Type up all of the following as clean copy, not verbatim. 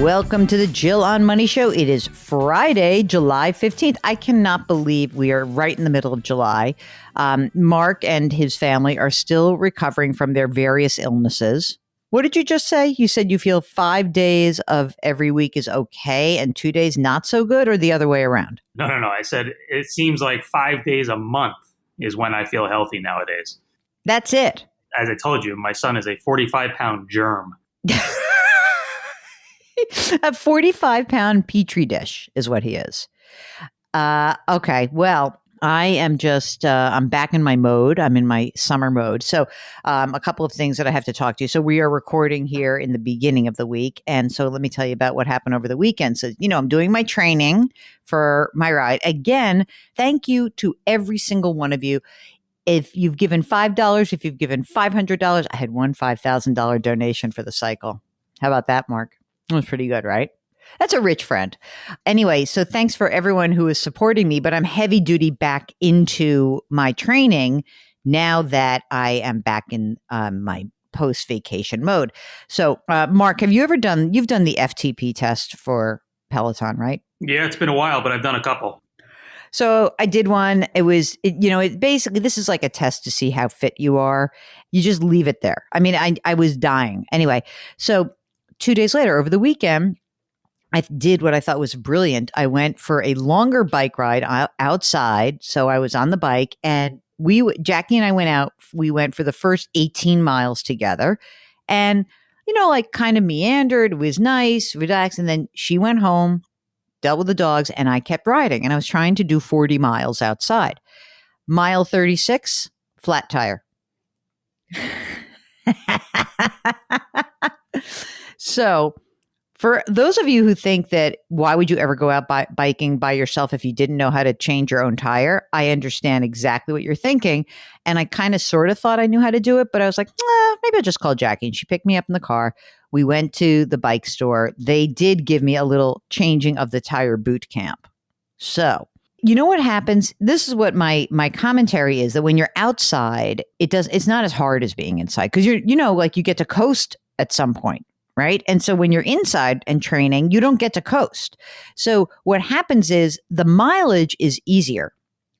Welcome to the Jill on Money Show. It is Friday, July 15th. I cannot believe we are right in the middle of July. Mark and his family are still recovering from their various illnesses. What did you just say? You said you feel 5 days of every week is okay and 2 days not so good, or the other way around? No. I said it seems like 5 days a month is when I feel healthy nowadays. That's it. As I told you, my son is a 45-pound germ. A 45-pound Petri dish is what he is. Okay, well, I am just, I'm back in my mode. I'm in my summer mode. So a couple of things that I have to talk to you. So we are recording here in the beginning of the week. And so let me tell you about what happened over the weekend. So, I'm doing my training for my ride. Again, thank you to every single one of you. If you've given $5, if you've given $500, I had one $5,000 donation for the cycle. How about that, Mark? It was pretty good, right? That's a rich friend. Anyway, so thanks for everyone who is supporting me, but I'm heavy duty back into my training now that I am back in my post-vacation mode. So, Mark, you've done the FTP test for Peloton, right? Yeah, it's been a while, but I've done a couple. So I did one. It basically, this is like a test to see how fit you are. You just leave it there. I mean, I was dying. Anyway, so 2 days later, over the weekend, I did what I thought was brilliant. I went for a longer bike ride outside. So I was on the bike and Jackie and I went out. We went for the first 18 miles together and, kind of meandered. It was nice, relaxed. And then she went home, dealt with the dogs, and I kept riding. And I was trying to do 40 miles outside. Mile 36, flat tire. So for those of you who think that why would you ever go out biking by yourself if you didn't know how to change your own tire, I understand exactly what you're thinking. And I kind of sort of thought I knew how to do it, but I was like, maybe I'll just call Jackie. And she picked me up in the car. We went to the bike store. They did give me a little changing of the tire boot camp. So you know what happens? This is what my commentary is, that when you're outside, it's not as hard as being inside because you get to coast at some point. Right. And so when you're inside and training, you don't get to coast. So what happens is the mileage is easier.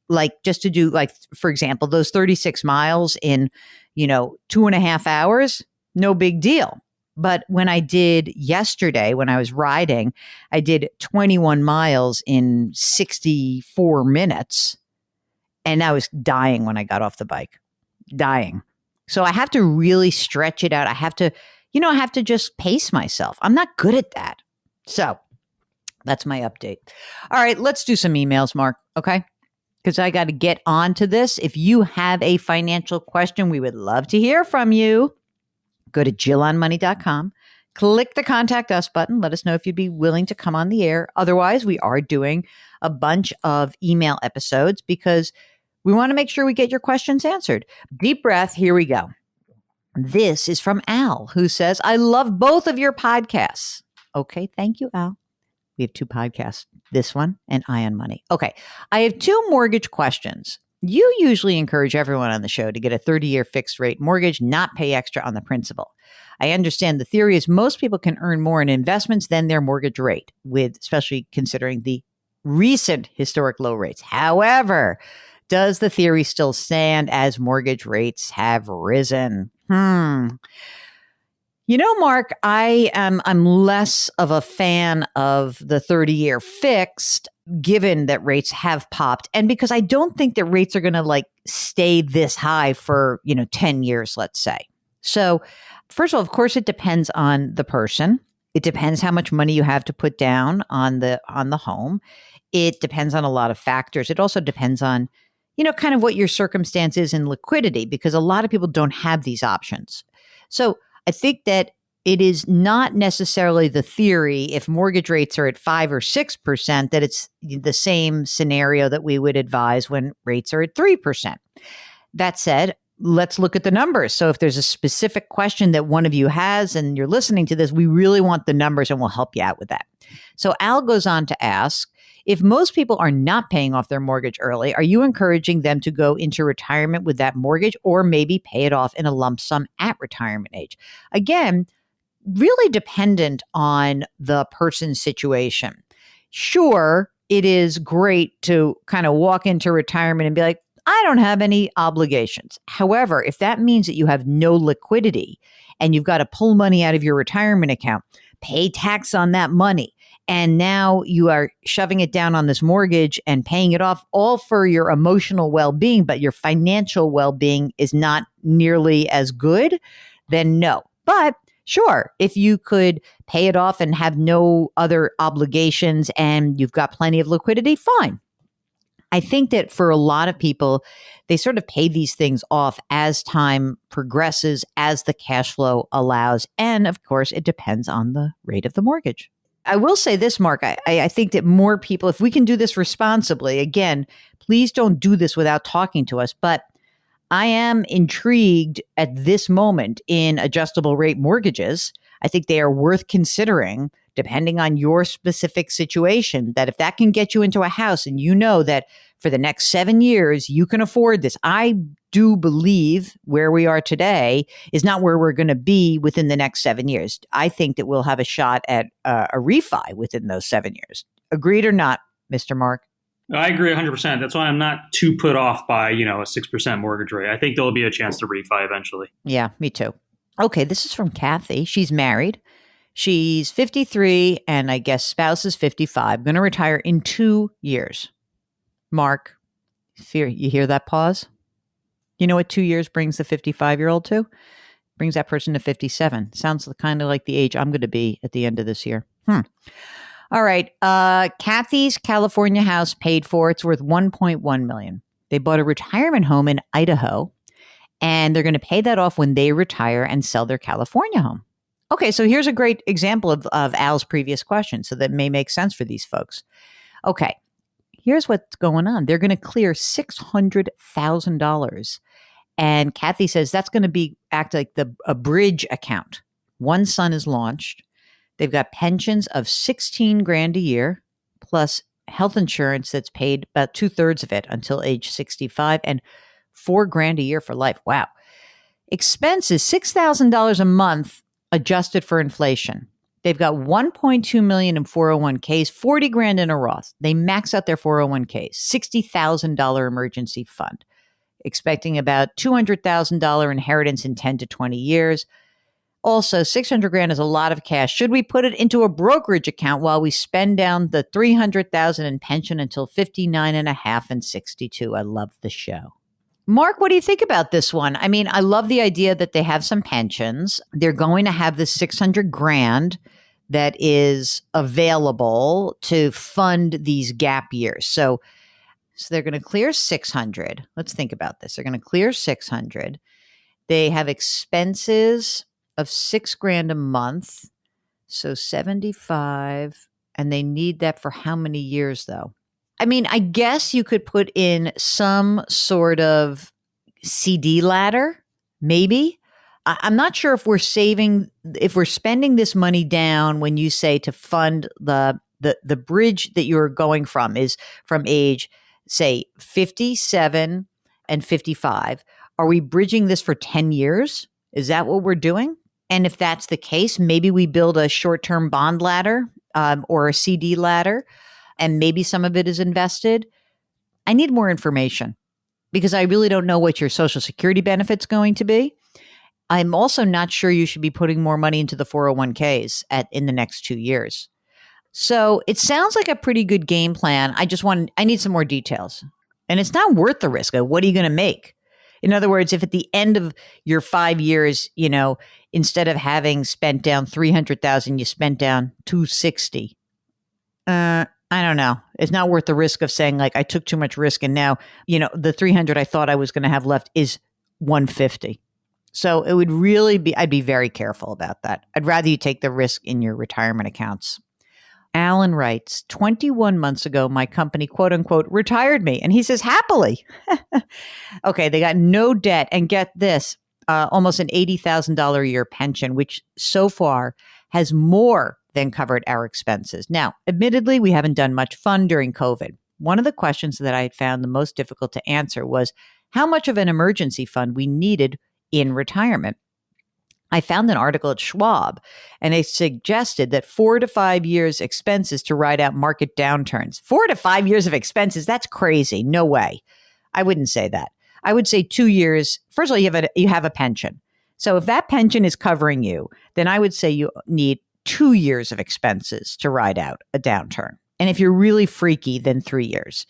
Like just to do, like, for example, those 36 miles in, 2.5 hours, no big deal. But when I did yesterday, when I was riding, I did 21 miles in 64 minutes. And I was dying when I got off the bike, dying. So I have to really stretch it out. I have to just pace myself. I'm not good at that. So that's my update. All right, let's do some emails, Mark. Okay. Because I got to get on to this. If you have a financial question, we would love to hear from you. Go to JillOnMoney.com. Click the Contact Us button. Let us know if you'd be willing to come on the air. Otherwise, we are doing a bunch of email episodes because we want to make sure we get your questions answered. Deep breath. Here we go. This is from Al, who says, I love both of your podcasts. Okay, thank you, Al. We have two podcasts, this one and Eye on Money. Okay, I have two mortgage questions. You usually encourage everyone on the show to get a 30-year fixed rate mortgage, not pay extra on the principal. I understand the theory is most people can earn more in investments than their mortgage rate, especially considering the recent historic low rates. However, does the theory still stand as mortgage rates have risen? Mark, I'm less of a fan of the 30-year fixed, given that rates have popped. And because I don't think that rates are going to stay this high for, 10 years, let's say. So first of all, of course, it depends on the person. It depends how much money you have to put down on the home. It depends on a lot of factors. It also depends on, kind of what your circumstance is in liquidity, because a lot of people don't have these options. So I think that it is not necessarily the theory, if mortgage rates are at 5 or 6%, that it's the same scenario that we would advise when rates are at 3%. That said, let's look at the numbers. So if there's a specific question that one of you has and you're listening to this, we really want the numbers and we'll help you out with that. So Al goes on to ask, if most people are not paying off their mortgage early, are you encouraging them to go into retirement with that mortgage or maybe pay it off in a lump sum at retirement age? Again, really dependent on the person's situation. Sure, it is great to kind of walk into retirement and be like, I don't have any obligations. However, if that means that you have no liquidity and you've got to pull money out of your retirement account, pay tax on that money, and now you are shoving it down on this mortgage and paying it off all for your emotional well-being, but your financial well-being is not nearly as good, then no. But sure, if you could pay it off and have no other obligations and you've got plenty of liquidity, fine. I think that for a lot of people, they sort of pay these things off as time progresses, as the cash flow allows. And of course, it depends on the rate of the mortgage. I will say this, Mark, I think that more people, if we can do this responsibly, again, please don't do this without talking to us. But I am intrigued at this moment in adjustable rate mortgages. I think they are worth considering depending on your specific situation, that if that can get you into a house and you know that for the next 7 years, you can afford this. I do believe where we are today is not where we're going to be within the next 7 years. I think that we'll have a shot at a refi within those 7 years. Agreed or not, Mr. Mark? I agree 100%. That's why I'm not too put off by, a 6% mortgage rate. I think there'll be a chance to refi eventually. Yeah, me too. Okay, this is from Kathy. She's married. She's 53 and I guess spouse is 55. Going to retire in 2 years. Mark, you hear that pause? You know what 2 years brings the 55-year-old to? Brings that person to 57. Sounds kind of like the age I'm going to be at the end of this year. All right. Kathy's California house paid for. It's worth $1.1 million. They bought a retirement home in Idaho, and they're going to pay that off when they retire and sell their California home. Okay, so here's a great example of Al's previous question, so that may make sense for these folks. Okay, here's what's going on. They're going to clear $600,000, and Kathy says that's going to act like a bridge account. One son is launched. They've got pensions of $16,000 a year, plus health insurance that's paid about 2/3 of it until age 65, and $4,000 a year for life. Wow. Expenses $6,000 a month adjusted for inflation. They've got $1.2 million in 401ks, $40,000 in a Roth. They max out their 401ks, $60,000 emergency fund, expecting about $200,000 inheritance in 10 to 20 years. Also, $600,000 is a lot of cash. Should we put it into a brokerage account while we spend down the $300,000 in pension until 59 and a half and 62? I love the show. Mark, what do you think about this one? I mean, I love the idea that they have some pensions. They're going to have this $600,000 that is available to fund these gap years. So they're going to clear 600. Let's think about this. They're going to clear 600. They have expenses of $6,000 a month. So 75. And they need that for how many years though? I mean, I guess you could put in some sort of CD ladder, maybe. I'm not sure if we're spending this money down when you say to fund the bridge that you're going from is from age, say, 57 and 55. Are we bridging this for 10 years? Is that what we're doing? And if that's the case, maybe we build a short-term bond ladder or a CD ladder, and maybe some of it is invested. I need more information because I really don't know what your Social Security benefit's going to be. I'm also not sure you should be putting more money into the 401ks in the next 2 years. So it sounds like a pretty good game plan. I need some more details. And it's not worth the risk. What are you going to make? In other words, if at the end of your 5 years, instead of having spent down $300,000, you spent down $260. I don't know. It's not worth the risk of saying like I took too much risk and now, the 300 I thought I was going to have left is 150. So it would really I'd be very careful about that. I'd rather you take the risk in your retirement accounts. Alan writes, 21 months ago, my company, quote unquote, retired me. And he says, happily. Okay, they got no debt. And get this, almost an $80,000 a year pension, which so far has more than covered our expenses. Now, admittedly, we haven't done much fun during COVID. One of the questions that I found the most difficult to answer was how much of an emergency fund we needed in retirement. I found an article at Schwab, and they suggested that 4 to 5 years expenses to ride out market downturns. 4 to 5 years of expenses, that's crazy. No way. I wouldn't say that. I would say 2 years. First of all, you have a pension. So if that pension is covering you, then I would say you need 2 years of expenses to ride out a downturn. And if you're really freaky, then 3 years.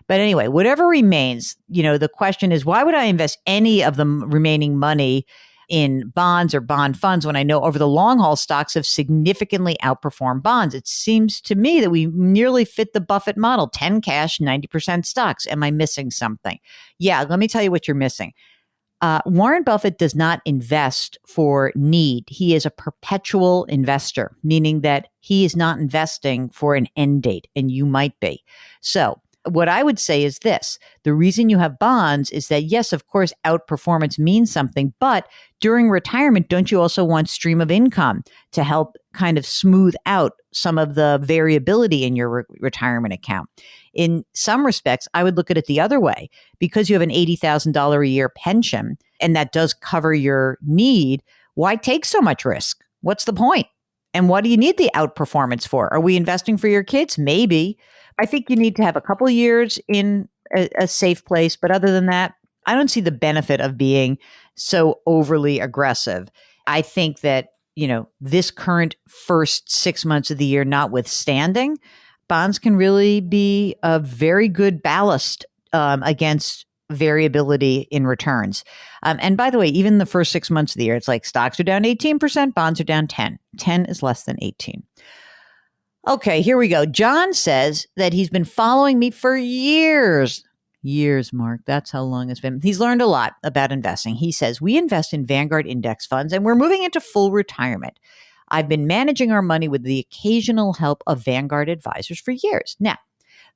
But anyway, whatever remains, the question is, why would I invest any of the remaining money in bonds or bond funds when I know over the long haul stocks have significantly outperformed bonds? It seems to me that we nearly fit the Buffett model, 10 cash, 90% stocks. Am I missing something? Yeah, let me tell you what you're missing. Warren Buffett does not invest for need. He is a perpetual investor, meaning that he is not investing for an end date, and you might be. So what I would say is this. The reason you have bonds is that, yes, of course, outperformance means something, but during retirement, don't you also want stream of income to help kind of smooth out some of the variability in your retirement account? In some respects, I would look at it the other way. Because you have an $80,000 a year pension, and that does cover your need, why take so much risk? What's the point? And what do you need the outperformance for? Are we investing for your kids? Maybe. I think you need to have a couple of years in a safe place. But other than that, I don't see the benefit of being so overly aggressive. I think that, this current first 6 months of the year notwithstanding, bonds can really be a very good ballast against variability in returns. And by the way, even the first 6 months of the year, it's like stocks are down 18%, bonds are down 10. 10 is less than 18. Okay, here we go. John says that he's been following me for years. Years, Mark. That's how long it's been. He's learned a lot about investing. He says, we invest in Vanguard index funds and we're moving into full retirement. I've been managing our money with the occasional help of Vanguard advisors for years. Now,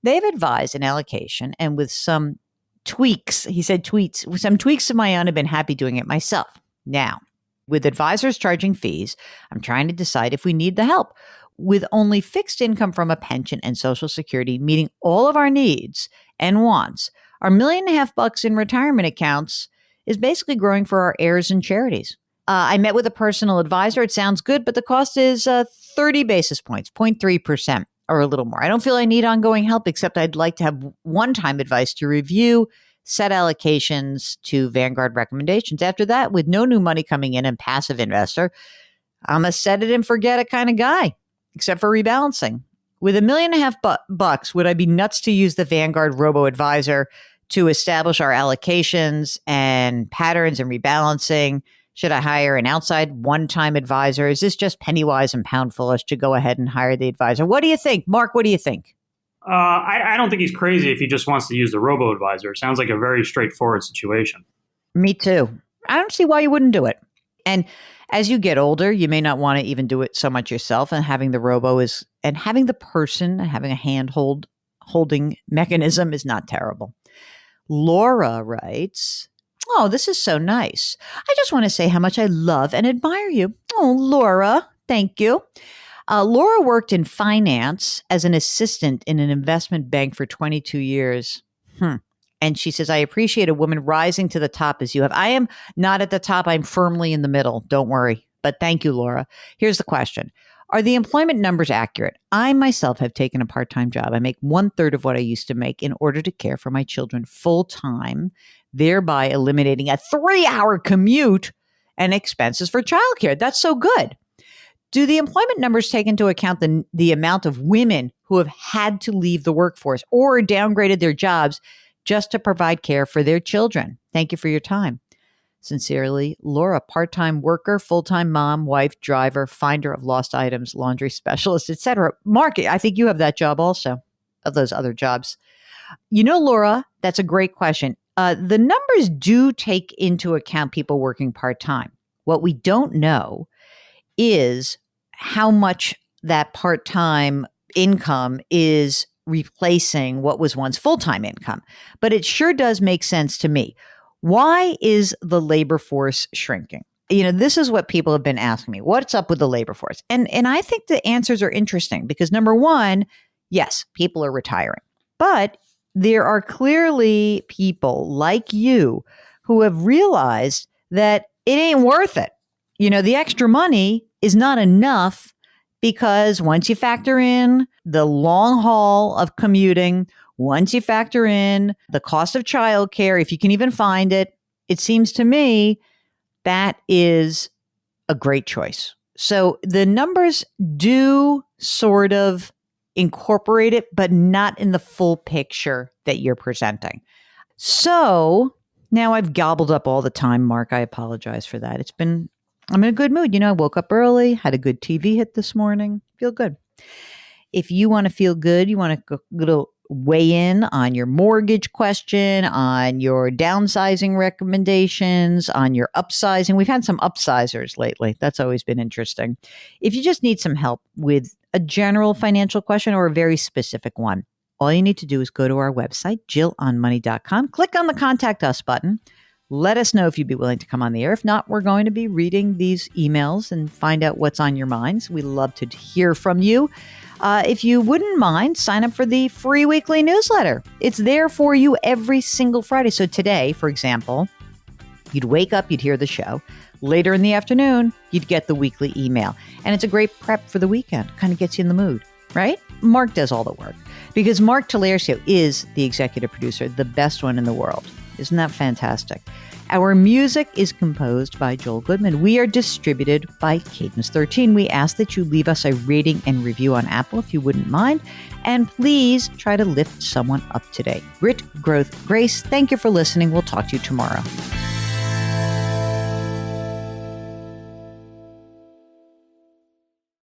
they've advised an allocation, and with some tweaks, he said tweets, with some tweaks of my own, I've been happy doing it myself. Now, with advisors charging fees, I'm trying to decide if we need the help. With only fixed income from a pension and Social Security meeting all of our needs and wants, our $1.5 million in retirement accounts is basically growing for our heirs and charities. I met with a personal advisor. It sounds good, but the cost is 30 basis points, 0.3% or a little more. I don't feel I need ongoing help, except I'd like to have one-time advice to review set allocations to Vanguard recommendations. After that, with no new money coming in and passive investor, I'm a set it and forget it kind of guy, except for rebalancing. With $1.5 million bucks, would I be nuts to use the Vanguard robo-advisor to establish our allocations and patterns and rebalancing? Should I hire an outside one-time advisor? Is this just penny wise and pound foolish to go ahead and hire the advisor? What do you think? Mark, what do you think? I don't think he's crazy if he just wants to use the robo-advisor. It sounds like a very straightforward situation. Me too. I don't see why you wouldn't do it. And as you get older, you may not want to even do it so much yourself. And having the robo and having the person, having a holding mechanism is not terrible. Laura writes, oh, this is so nice. I just want to say how much I love and admire you. Oh, Laura, thank you. Laura worked in finance as an assistant in an investment bank for 22 years. And she says, I appreciate a woman rising to the top as you have. I am not at the top. I'm firmly in the middle. Don't worry. But thank you, Laura. Here's the question. Are the employment numbers accurate? I myself have taken a part-time job. I make 1/3 of what I used to make in order to care for my children full-time, thereby eliminating a 3-hour commute and expenses for childcare. That's so good. Do the employment numbers take into account the amount of women who have had to leave the workforce or downgraded their jobs just to provide care for their children? Thank you for your time. Sincerely, Laura, part-time worker, full-time mom, wife, driver, finder of lost items, laundry specialist, etc. Mark, I think you have that job also, of those other jobs. Laura, that's a great question. The numbers do take into account people working part-time. What we don't know is how much that part-time income is replacing what was once full-time income. But it sure does make sense to me. Why is the labor force shrinking? This is what people have been asking me. What's up with the labor force? And I think the answers are interesting because number one, yes, people are retiring. But there are clearly people like you who have realized that it ain't worth it. the extra money is not enough because once you factor in the long haul of commuting, once you factor in the cost of childcare, if you can even find it, it seems to me that is a great choice. So the numbers do sort of incorporate it, but not in the full picture that you're presenting. So now I've gobbled up all the time, Mark. I apologize for that. I'm in a good mood. I woke up early, had a good TV hit this morning, feel good. If you want to feel good, you want to weigh in on your mortgage question, on your downsizing recommendations, on your upsizing. We've had some upsizers lately. That's always been interesting. If you just need some help with a general financial question or a very specific one, all you need to do is go to our website, jillonmoney.com, click on the Contact Us button. Let us know if you'd be willing to come on the air. If not, we're going to be reading these emails and find out what's on your minds. We love to hear from you. If you wouldn't mind, sign up for the free weekly newsletter. It's there for you every single Friday. So today, for example, you'd wake up, you'd hear the show. Later in the afternoon, you'd get the weekly email. And it's a great prep for the weekend. Kind of gets you in the mood, right? Mark does all the work because Mark Talercio is the executive producer, the best one in the world. Isn't that fantastic? Our music is composed by Joel Goodman. We are distributed by Cadence 13. We ask that you leave us a rating and review on Apple if you wouldn't mind. And please try to lift someone up today. Grit, growth, grace. Thank you for listening. We'll talk to you tomorrow.